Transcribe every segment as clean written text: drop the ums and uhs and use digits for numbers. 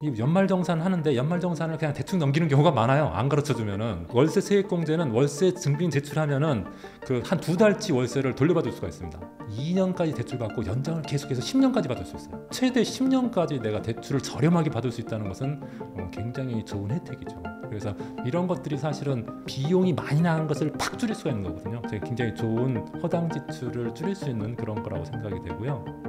이 연말정산 하는데 연말정산을 그냥 대충 넘기는 경우가 많아요. 안 가르쳐주면은. 월세 세액공제는 월세 증빙 제출하면은 그 한 두 달치 월세를 돌려받을 수가 있습니다. 2년까지 대출받고 연장을 계속해서 10년까지 받을 수 있어요. 최대 10년까지 내가 대출을 저렴하게 받을 수 있다는 것은 굉장히 좋은 혜택이죠. 그래서 이런 것들이 사실은 비용이 많이 나는 것을 팍 줄일 수가 있는 거거든요. 굉장히 좋은 허당 지출을 줄일 수 있는 그런 거라고 생각이 되고요.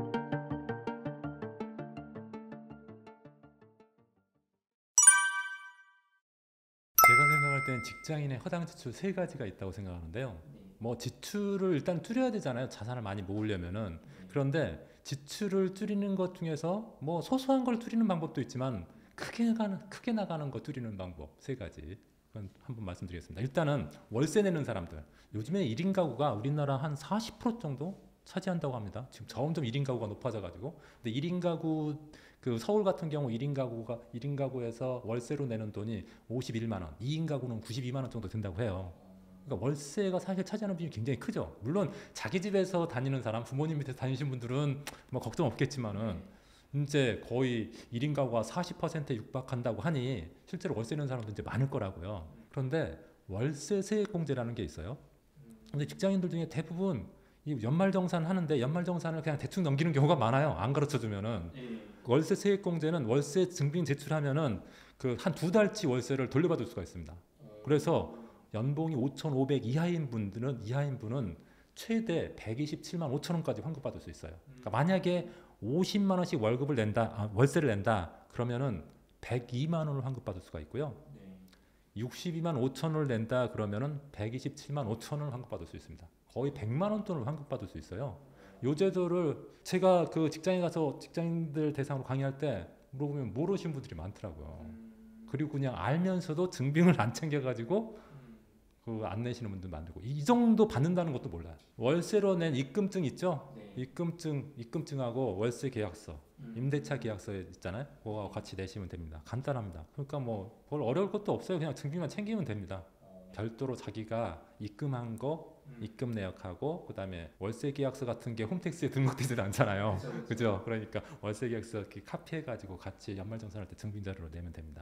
제가 생각할 땐 직장인의 허당 지출 세 가지가 있다고 생각하는데요. 뭐 지출을 일단 줄여야 되잖아요. 자산을 많이 모으려면은. 그런데 지출을 줄이는 것 중에서 뭐 소소한 걸 줄이는 방법도 있지만 크게 나가는 거 줄이는 방법 세 가지. 그건 한번 말씀드리겠습니다. 일단은 월세 내는 사람들. 요즘에 1인 가구가 우리나라 한 40% 정도 차지한다고 합니다. 지금 점점 1인 가구가 높아져 가지고. 근데 1인 가구 그 서울 같은 경우 1인 가구에서 월세로 내는 돈이 51만 원, 2인 가구는 92만 원 정도 든다고 해요. 그러니까 월세가 사실 차지하는 비중이 굉장히 크죠. 물론 자기 집에서 다니는 사람, 부모님 밑에서 다니신 분들은 뭐 걱정 없겠지만은 이제 거의 1인 가구가 40%에 육박한다고 하니 실제로 월세 내는 사람도 이제 많을 거라고요. 그런데 월세 세액공제라는 게 있어요. 근데 직장인들 중에 대부분 이 연말정산 하는데 연말정산을 그냥 대충 넘기는 경우가 많아요. 안 가르쳐주면은. 월세 세액공제는 월세 증빙 제출하면은 그 한 두 달치 월세를 돌려받을 수가 있습니다. 그래서 연봉이 5,500 이하인 분은 최대 127만 5천 원까지 환급받을 수 있어요. 그러니까 만약에 50만 원씩 월세를 낸다 그러면은 102만 원을 환급받을 수가 있고요. 62만 5천 원을 낸다 그러면은 127만 5천 원을 환급받을 수 있습니다. 거의 100만 원 돈을 환급받을 수 있어요. 요 제도를 제가 그 직장에 가서 직장인들 대상으로 강의할 때 물어보면 모르시는 분들이 많더라고요. 그리고 그냥 알면서도 증빙을 안 챙겨가지고 그 안 내시는 분들 많고 이 정도 받는다는 것도 몰라요. 월세로 낸 입금증 있죠? 입금증하고 월세 계약서, 임대차 계약서 있잖아요. 그거하고 같이 내시면 됩니다. 간단합니다. 그러니까 뭐 별 어려울 것도 없어요. 그냥 증빙만 챙기면 됩니다. 별도로 자기가 입금한 거 입금 내역하고 그다음에 월세 계약서 같은 게 홈택스에 등록되지도 않잖아요. 그죠? 그러니까 월세 계약서 이렇게 카피해 가지고 같이 연말정산할 때 증빙 자료로 내면 됩니다.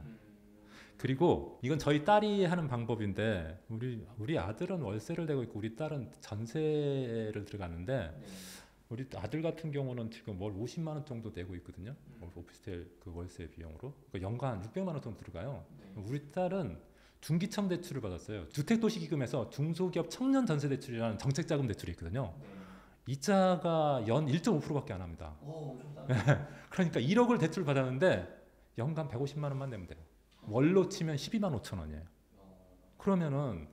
그리고 이건 저희 딸이 하는 방법인데 우리 아들은 월세를 내고 있고 우리 딸은 전세를 들어갔는데 우리 아들 같은 경우는 지금 월 50만 원 정도 내고 있거든요. 오피스텔 그 월세 비용으로. 그러니까 연간 600만 원 정도 들어가요. 우리 딸은 중기청 대출을 받았어요. 주택도시기금에서 중소기업 청년 전세대출이라는 정책자금 대출이 있거든요. 이자가 연 1.5%밖에 안 합니다. 그러니까 1억을 대출 받았는데 연간 150만 원만 내면 돼요. 월로 치면 12만 5천 원이에요. 그러면은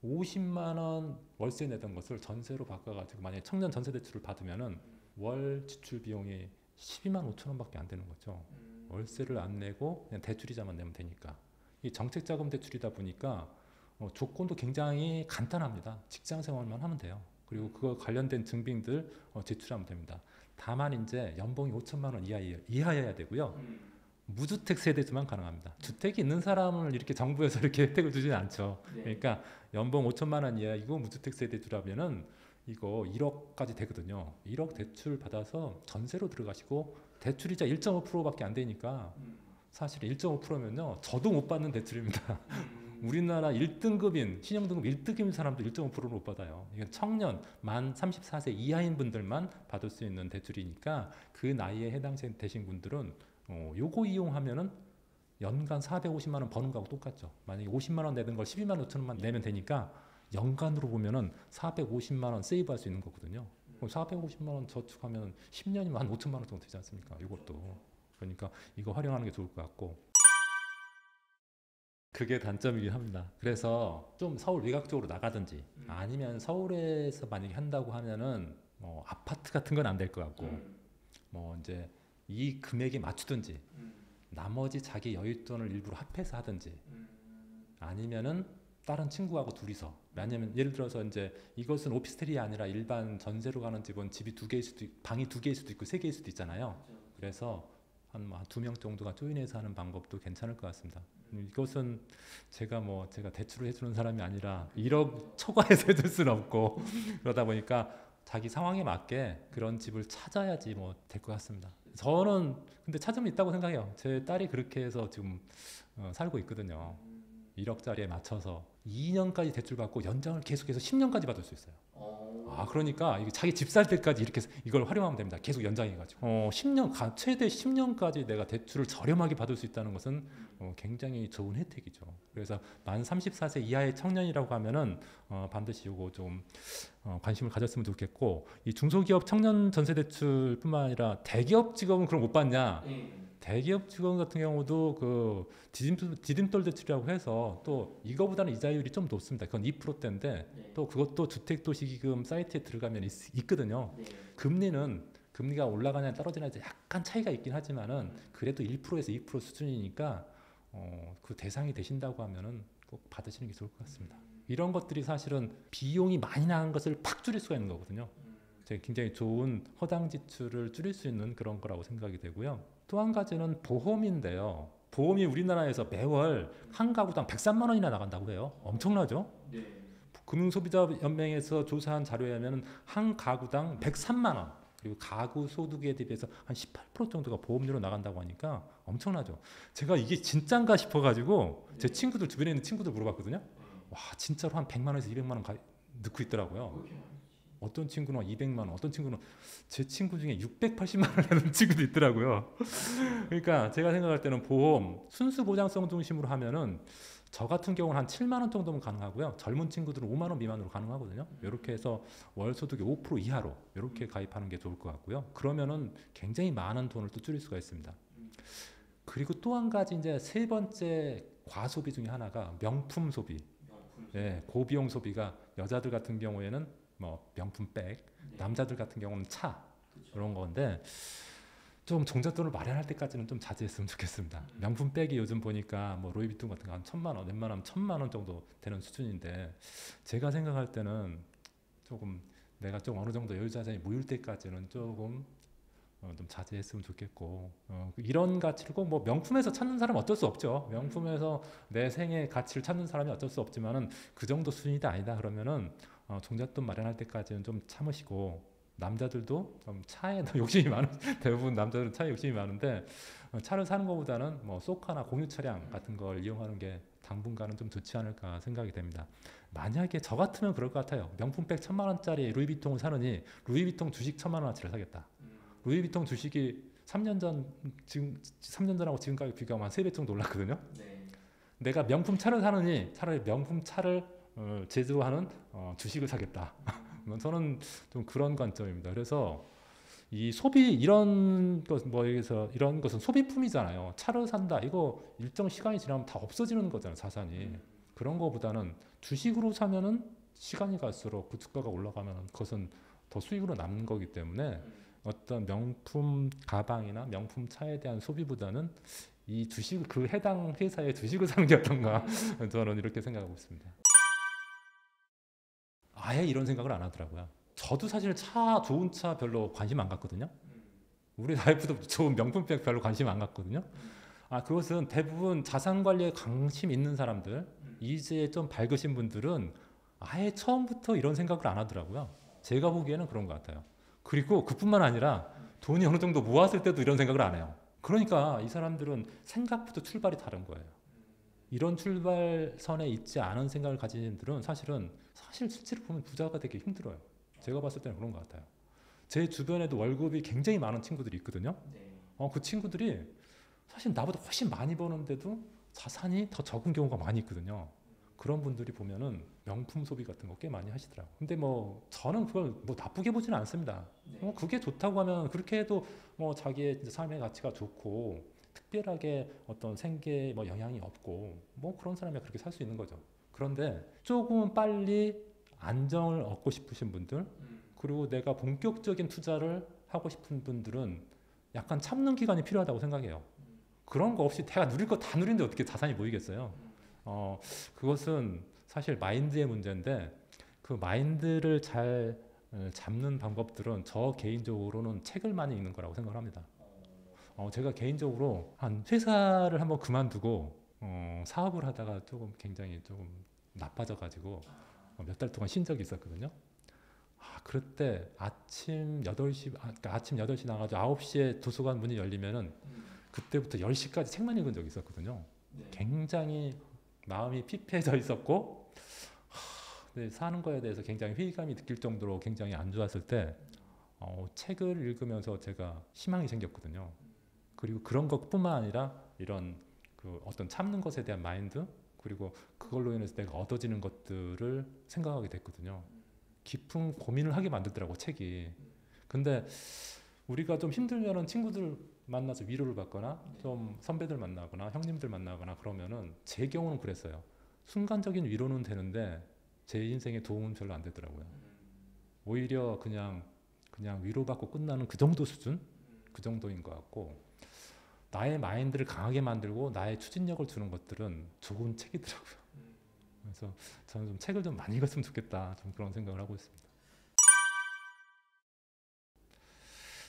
50만 원 월세 내던 것을 전세로 바꿔가지고 만약에 청년 전세대출을 받으면은 월 지출 비용이 12만 5천 원밖에 안 되는 거죠. 월세를 안 내고 그냥 대출이자만 내면 되니까. 이 정책자금 대출이다 보니까 조건도 굉장히 간단합니다. 직장 생활만 하면 돼요. 그리고 그거 관련된 증빙들 제출하면 됩니다. 다만 이제 연봉이 5천만 원 이하여야 되고요. 무주택 세대주만 가능합니다. 주택이 있는 사람을 이렇게 정부에서 이렇게 혜택을 주지는 않죠. 그러니까 연봉 5천만 원 이하이고 무주택 세대주라면은 이거 1억까지 되거든요. 1억 대출 받아서 전세로 들어가시고 대출이자 1.5%밖에 안 되니까 사실 1.5%면요. 저도 못 받는 대출입니다. 우리나라 1등급인 신용등급 1등급인 사람도 1.5%를 못 받아요. 이건 청년 만 34세 이하인 분들만 받을 수 있는 대출이니까 그 나이에 해당되신 분들은 요거 이용하면은 연간 450만 원 버는 거하고 똑같죠. 만약에 50만 원 내는 걸 12만 5천 원만 내면 되니까 연간으로 보면은 450만 원 세이브할 수 있는 거거든요. 450만 원 저축하면 10년이면 한 5천만 원 정도 되지 않습니까? 이것도. 그러니까 이거 활용하는 게 좋을 것 같고 그게 단점이긴 합니다. 그래서 좀 서울 외곽 쪽으로 나가든지 아니면 서울에서 만약에 한다고 하면은 아파트 같은 건 안 될 것 같고 뭐 이제 이 금액에 맞추든지 나머지 자기 여윳돈을 일부러 합해서 하든지 아니면은 다른 친구하고 둘이서 왜냐면 예를 들어서 이제 이것은 오피스텔이 아니라 일반 전세로 가는 집은 집이 두 개일 수도 방이 두 개일 수도 있고 세 개일 수도 있잖아요. 그래서 한 두 명 정도가 조인해서 하는 방법도 괜찮을 것 같습니다. 이것은 제가 대출을 해주는 사람이 아니라 1억 초과해서 해줄 수는 없고 그러다 보니까 자기 상황에 맞게 그런 집을 찾아야지 뭐 될 것 같습니다. 저는 근데 차점이 있다고 생각해요. 제 딸이 그렇게 해서 지금 살고 있거든요. 1억짜리에 맞춰서 2년까지 대출 받고 연장을 계속해서 10년까지 받을 수 있어요. 그러니까 이게 자기 집 살 때까지 이렇게 이걸 활용하면 됩니다. 계속 연장해가지고 10년 최대 10년까지 내가 대출을 저렴하게 받을 수 있다는 것은 굉장히 좋은 혜택이죠. 그래서 만 34세 이하의 청년이라고 하면은 반드시 이거 좀 관심을 가졌으면 좋겠고, 이 중소기업 청년 전세 대출뿐만 아니라 대기업 직업은 그럼 못 받냐? 대기업 직원 같은 경우도 그 디딤돌 대출이라고 해서 또 이거보다는 이자율이 좀 높습니다. 그건 2%대인데 또 그것도 주택도시기금 사이트에 들어가면 있거든요. 금리가 올라가냐 떨어지냐 약간 차이가 있긴 하지만은 그래도 1%에서 2% 수준이니까 그 대상이 되신다고 하면은 꼭 받으시는 게 좋을 것 같습니다. 이런 것들이 사실은 비용이 많이 나간 것을 팍 줄일 수가 있는 거거든요. 굉장히 좋은 허당 지출을 줄일 수 있는 그런 거라고 생각이 되고요. 또 한 가지는 보험인데요. 보험이 우리나라에서 매월 한 가구당 103만 원이나 나간다고 해요. 엄청나죠? 금융소비자연맹에서 조사한 자료에 하면 한 가구당 103만 원, 그리고 가구 소득에 대비해서 한 18% 정도가 보험료로 나간다고 하니까 엄청나죠. 제가 이게 진짠가 싶어가지고 제 친구들, 주변에 있는 친구들 물어봤거든요. 와, 진짜로 한 100만 원에서 200만 원 넣고 있더라고요. 어떤 친구는 200만 원, 어떤 친구는 제 친구 중에 680만 원 내는 친구도 있더라고요. 그러니까 제가 생각할 때는 보험 순수 보장성 중심으로 하면은 저 같은 경우는 한 7만 원 정도면 가능하고요. 젊은 친구들은 5만 원 미만으로 가능하거든요. 이렇게 해서 월 소득의 5% 이하로 이렇게 가입하는 게 좋을 것 같고요. 그러면은 굉장히 많은 돈을 또 줄일 수가 있습니다. 그리고 또 한 가지 이제 세 번째 과소비 중에 하나가 명품 소비. 예, 고비용 소비가 여자들 같은 경우에는 뭐 명품백, 남자들 같은 경우는 차 이런 건데 좀 종잣돈을 마련할 때까지는 좀 자제했으면 좋겠습니다. 명품백이 요즘 보니까 뭐 로이비통 같은 거 한 1,000만 원, 웬만하면 1,000만 원 정도 되는 수준인데 제가 생각할 때는 조금 내가 좀 어느 정도 여유자산이 모일 때까지는 조금 좀 자제했으면 좋겠고, 이런 가치를 꼭 뭐 명품에서 찾는 사람은 어쩔 수 없죠. 명품에서 내 생의 가치를 찾는 사람이 어쩔 수 없지만은 그 정도 수준이다 아니다 그러면은 종잣돈 마련할 때까지는 좀 참으시고, 남자들도 좀 차에 욕심이 많은 대부분 남자들은 차에 욕심이 많은데 차를 사는 것보다는 뭐 소카나 공유 차량 같은 걸 이용하는 게 당분간은 좀 좋지 않을까 생각이 됩니다. 만약에 저 같으면 그럴 것 같아요. 명품백 1,000만 원짜리 루이비통을 사느니 루이비통 주식 1,000만 원어치를 사겠다. 루이비통 주식이 3년 전하고 지금 가격 비교하면 한 3배 정도 올랐거든요. 내가 명품 차를 사느니 차라리 명품 차를 제조하는 주식을 사겠다. 저는 좀 그런 관점입니다. 그래서 이 소비 이런 것은 소비품이잖아요. 차를 산다 이거 일정 시간이 지나면 다 없어지는 거잖아요, 자산이. 그런 거보다는 주식으로 사면은 시간이 갈수록 그 주가가 올라가면 그것은 더 수익으로 남는 거기 때문에 어떤 명품 가방이나 명품 차에 대한 소비보다는 이 주식 그 해당 회사의 주식을 사는 게 어떤가 저는 이렇게 생각하고 있습니다. 아예 이런 생각을 안 하더라고요. 저도 사실 좋은 차 별로 관심 안 갖거든요. 우리 와이프도 좋은 명품백 별로 관심 안 갖거든요. 그것은 대부분 자산 관리에 관심 있는 사람들, 이제 좀 밝으신 분들은 아예 처음부터 이런 생각을 안 하더라고요. 제가 보기에는 그런 것 같아요. 그리고 그뿐만 아니라 돈이 어느 정도 모았을 때도 이런 생각을 안 해요. 그러니까 이 사람들은 생각부터 출발이 다른 거예요. 이런 출발선에 있지 않은 생각을 가진 분들은 사실 실제로 보면 부자가 되기 힘들어요. 제가 봤을 때는 그런 것 같아요. 제 주변에도 월급이 굉장히 많은 친구들이 있거든요. 그 친구들이 사실 나보다 훨씬 많이 버는데도 자산이 더 적은 경우가 많이 있거든요. 그런 분들이 보면은 명품 소비 같은 거 꽤 많이 하시더라고요. 근데 뭐 저는 그걸 뭐 나쁘게 보지는 않습니다. 그게 좋다고 하면 그렇게 해도 뭐 자기의 삶의 가치가 좋고 특별하게 어떤 생계에 뭐 영향이 없고 뭐 그런 사람이 그렇게 살 수 있는 거죠. 그런데 조금 빨리 안정을 얻고 싶으신 분들, 그리고 내가 본격적인 투자를 하고 싶은 분들은 약간 참는 기간이 필요하다고 생각해요. 그런 거 없이 내가 누릴 거 다 누리는데 어떻게 자산이 모이겠어요? 그것은 사실 마인드의 문제인데 그 마인드를 잘 잡는 방법들은 저 개인적으로는 책을 많이 읽는 거라고 생각합니다. 제가 개인적으로 한 회사를 한번 그만두고 사업을 하다가 굉장히 조금 나빠져가지고 몇 달 동안 쉰 적이 있었거든요. 그럴 때 아침 8시, 그러니까 아침 8시 나가지고 9시에 도서관 문이 열리면은 그때부터 10시까지 책만 읽은 적이 있었거든요. 네. 굉장히 마음이 피폐해져 있었고 사는 거에 대해서 굉장히 회의감이 느낄 정도로 굉장히 안 좋았을 때 책을 읽으면서 제가 희망이 생겼거든요. 그리고 그런 것뿐만 아니라 이런 그 어떤 참는 것에 대한 마인드, 그리고 그걸로 인해서 내가 얻어지는 것들을 생각하게 됐거든요. 깊은 고민을 하게 만들더라고 책이. 근데 우리가 좀 힘들면은 친구들 만나서 위로를 받거나 좀 선배들 만나거나 형님들 만나거나 그러면은 제 경우는 그랬어요. 순간적인 위로는 되는데 제 인생에 도움은 별로 안 되더라고요. 오히려 그냥 위로받고 끝나는 그 정도 수준? 그 정도인 것 같고, 나의 마인드를 강하게 만들고 나의 추진력을 주는 것들은 좋은 책이더라고요. 그래서 저는 좀 책을 좀 많이 읽었으면 좋겠다, 좀 그런 생각을 하고 있습니다.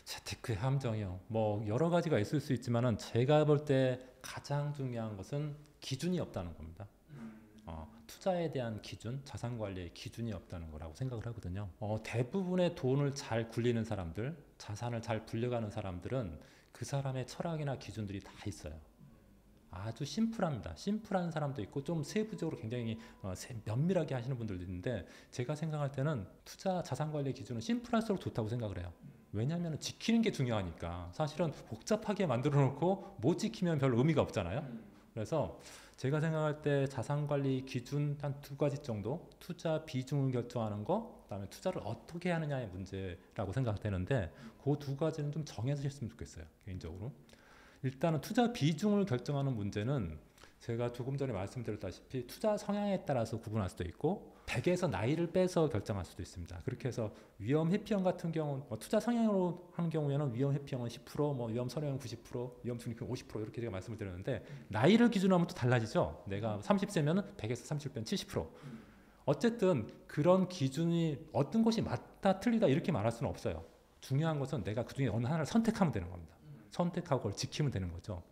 재테크의 함정이요. 뭐 여러 가지가 있을 수 있지만은 제가 볼 때 가장 중요한 것은 기준이 없다는 겁니다. 투자에 대한 기준, 자산 관리의 기준이 없다는 거라고 생각을 하거든요. 대부분의 돈을 잘 굴리는 사람들, 자산을 잘 불려가는 사람들은 그 사람의 철학이나 기준들이 다 있어요. 아주 심플합니다. 심플한 사람도 있고 좀 세부적으로 굉장히 면밀하게 하시는 분들도 있는데, 제가 생각할 때는 투자 자산 관리 기준은 심플할수록 좋다고 생각을 해요. 왜냐하면 지키는 게 중요하니까. 사실은 복잡하게 만들어 놓고 못 지키면 별 의미가 없잖아요. 그래서 제가 생각할 때 자산 관리 기준 한 2가지 정도, 투자 비중을 결정하는 거, 그다음에 투자를 어떻게 하느냐의 문제라고 생각되는데, 그 2가지는 좀 정해서 했으면 좋겠어요, 개인적으로. 일단은 투자 비중을 결정하는 문제는 제가 조금 전에 말씀드렸다시피 투자 성향에 따라서 구분할 수도 있고, 백에서 나이를 빼서 결정할 수도 있습니다. 그렇게 해서 위험 회피형 같은 경우는 투자 성향으로 하는 경우에는 위험 회피형은 10%, 뭐 위험 선호형은 90%, 위험 중립형 50% 이렇게 제가 말씀을 드렸는데, 나이를 기준으로 하면 또 달라지죠. 내가 30세면은 100에서 30%면 70%. 어쨌든 그런 기준이 어떤 것이 맞다 틀리다 이렇게 말할 수는 없어요. 중요한 것은 내가 그 중에 어느 하나를 선택하면 되는 겁니다. 선택하고 그걸 지키면 되는 거죠.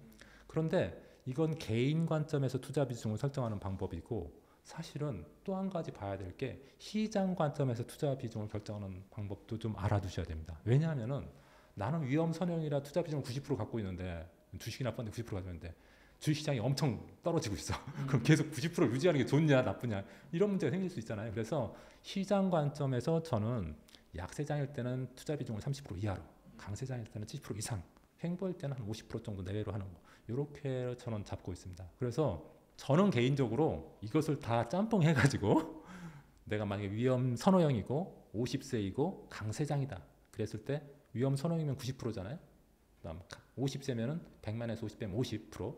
그런데 이건 개인 관점에서 투자 비중을 설정하는 방법이고, 사실은 또 한 가지 봐야 될 게 시장 관점에서 투자 비중을 결정하는 방법도 좀 알아두셔야 됩니다. 왜냐하면은 나는 위험 선형이라 투자 비중을 90% 갖고 있는데, 주식이 나쁜데 90% 가지고 있는데 주식시장이 엄청 떨어지고 있어. 그럼 계속 90%를 유지하는 게 좋냐 나쁘냐 이런 문제가 생길 수 있잖아요. 그래서 시장 관점에서 저는 약세장일 때는 투자 비중을 30% 이하로, 강세장일 때는 70% 이상, 횡보일 때는 한 50% 정도 내외로 하는 거, 이렇게 저는 잡고 있습니다. 그래서 저는 개인적으로 이것을 다 짬뽕 해가지고 내가 만약에 위험 선호형이고 50세이고 강세장이다 그랬을 때, 위험 선호형이면 90%잖아요. 그다음 50세면은 100만에서 50배면 50%,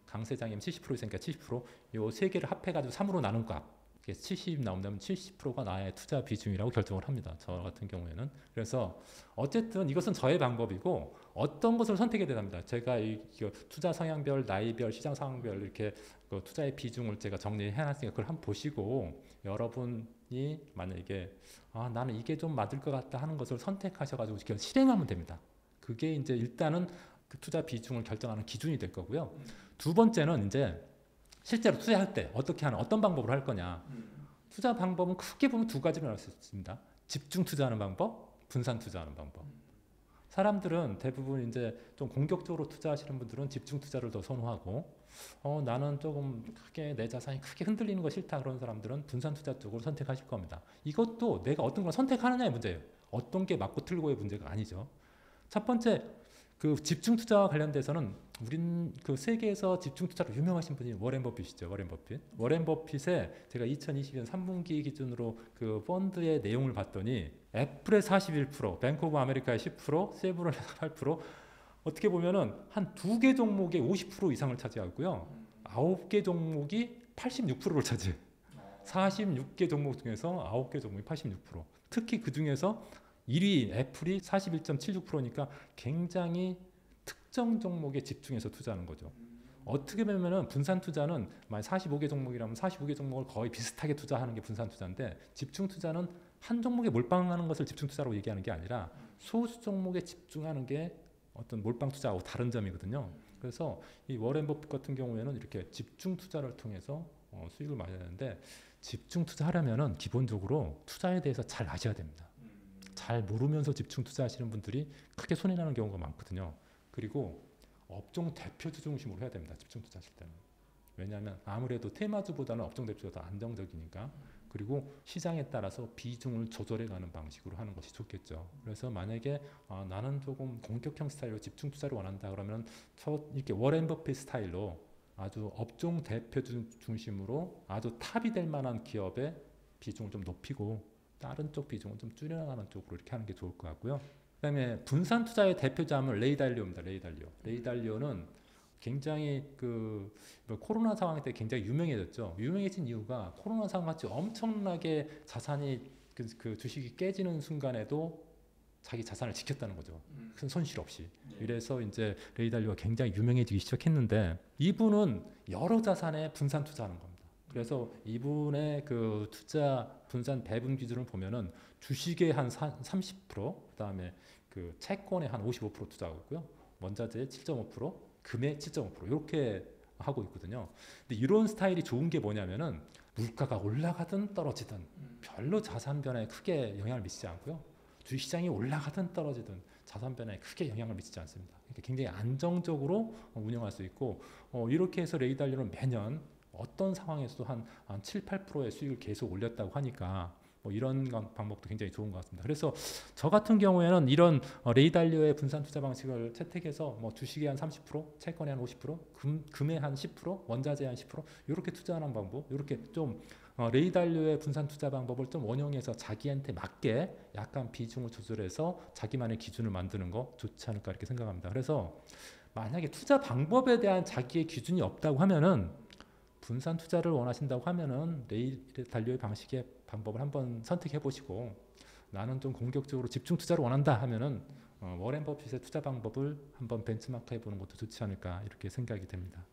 강세장이면 70% 있으니까 70%, 요 세 개를 합해가지고 3으로 나눈 값, 70 나온다면 70%가 나의 투자 비중이라고 결정을 합니다. 저 같은 경우에는. 그래서 어쨌든 이것은 저의 방법이고 어떤 것을 선택해야 됩니다. 제가 이 투자 성향별, 나이별, 시장 상황별 이렇게 그 투자의 비중을 제가 정리해놨으니까 그걸 한번 보시고, 여러분이 만약에 나는 이게 좀 맞을 것 같다 하는 것을 선택하셔가지고 그걸 실행하면 됩니다. 그게 이제 일단은 그 투자 비중을 결정하는 기준이 될 거고요. 2번째는 이제 실제로 투자할 때 어떻게 하는, 어떤 방법으로 할 거냐. 투자 방법은 크게 보면 2가지로 나눌 수 있습니다. 집중 투자하는 방법, 분산 투자하는 방법. 사람들은 대부분 이제 좀 공격적으로 투자하시는 분들은 집중 투자를 더 선호하고, 나는 조금 크게 내 자산이 크게 흔들리는 거 싫다 그런 사람들은 분산 투자 쪽으로 선택하실 겁니다. 이것도 내가 어떤 걸 선택하느냐의 문제예요. 어떤 게 맞고 틀고의 문제가 아니죠. 첫 번째, 그 집중 투자와 관련돼서는 우린 그 세계에서 집중 투자로 유명하신 분이 워렌 버핏이죠. 워렌 버핏. 워렌 버핏의 제가 2020년 3분기 기준으로 그 펀드의 내용을 봤더니 애플의 41%, 뱅크 오브 아메리카의 10%, 세브론의 8%, 어떻게 보면은 한 2개 종목의 50% 이상을 차지하고요. 9개 종목이 86%를 차지해요. 46개 종목 중에서 9개 종목이 86%. 특히 그 중에서 1위 애플이 41.76%니까 굉장히 특정 종목에 집중해서 투자하는 거죠. 어떻게 보면은 분산 투자는 만약 45개 종목이라면 45개 종목을 거의 비슷하게 투자하는 게 분산 투자인데, 집중 투자는 한 종목에 몰빵하는 것을 집중 투자로 얘기하는 게 아니라 소수 종목에 집중하는 게 어떤 몰빵 투자하고 다른 점이거든요. 그래서 이 워렌 버핏 같은 경우에는 이렇게 집중 투자를 통해서 수익을 많이 내는데, 집중 투자하려면은 기본적으로 투자에 대해서 잘 아셔야 됩니다. 잘 모르면서 집중 투자하시는 분들이 크게 손해나는 경우가 많거든요. 그리고 업종 대표주 중심으로 해야 됩니다. 집중 투자하실 때는. 왜냐하면 아무래도 테마주보다는 업종 대표가 더 안정적이니까. 그리고 시장에 따라서 비중을 조절해가는 방식으로 하는 것이 좋겠죠. 그래서 만약에 나는 조금 공격형 스타일로 집중 투자를 원한다 그러면 이렇게 워렌 버핏 스타일로 아주 업종 대표주 중심으로 아주 탑이 될 만한 기업의 비중을 좀 높이고 다른 쪽 비중을 좀 줄여나가는 쪽으로 이렇게 하는 게 좋을 것 같고요. 그다음에 분산 투자의 대표자는 레이달리오입니다. 레이달리오는 굉장히 코로나 상황 때 굉장히 유명해졌죠. 유명해진 이유가 코로나 상황 같이 엄청나게 자산이 그 주식이 깨지는 순간에도 자기 자산을 지켰다는 거죠. 큰 손실 없이. 이래서 이제 레이달리오가 굉장히 유명해지기 시작했는데 이분은 여러 자산에 분산 투자하는 겁니다. 그래서 이분의 그 투자 분산 배분 기준을 보면은 주식에 한 30%, 그다음에 그 채권에 한 55% 투자하고 있고요. 원자재에 7.5%, 금에 7.5% 이렇게 하고 있거든요. 근데 이런 스타일이 좋은 게 뭐냐면은 물가가 올라가든 떨어지든 별로 자산 변화에 크게 영향을 미치지 않고요. 주식시장이 올라가든 떨어지든 자산 변화에 크게 영향을 미치지 않습니다. 그러니까 굉장히 안정적으로 운영할 수 있고 이렇게 해서 레이달리오는 매년 어떤 상황에서도 한 7, 8%의 수익을 계속 올렸다고 하니까 이런 방법도 굉장히 좋은 것 같습니다. 그래서 저 같은 경우에는 이런 레이달리오의 분산 투자 방식을 채택해서 주식에 한 30%, 채권에 한 50%, 금에 한 10%, 원자재에 한 10% 이렇게 투자하는 방법, 이렇게 좀 레이달리오의 분산 투자 방법을 좀 원용해서 자기한테 맞게 약간 비중을 조절해서 자기만의 기준을 만드는 거 좋지 않을까 이렇게 생각합니다. 그래서 만약에 투자 방법에 대한 자기의 기준이 없다고 하면은 분산 투자를 원하신다고 하면은 레이달리오의 방식의 방법을 한번 선택해 보시고 나는 좀 공격적으로 집중 투자를 원한다 하면은 워렌 버핏의 투자 방법을 한번 벤치마크 해보는 것도 좋지 않을까 이렇게 생각이 됩니다.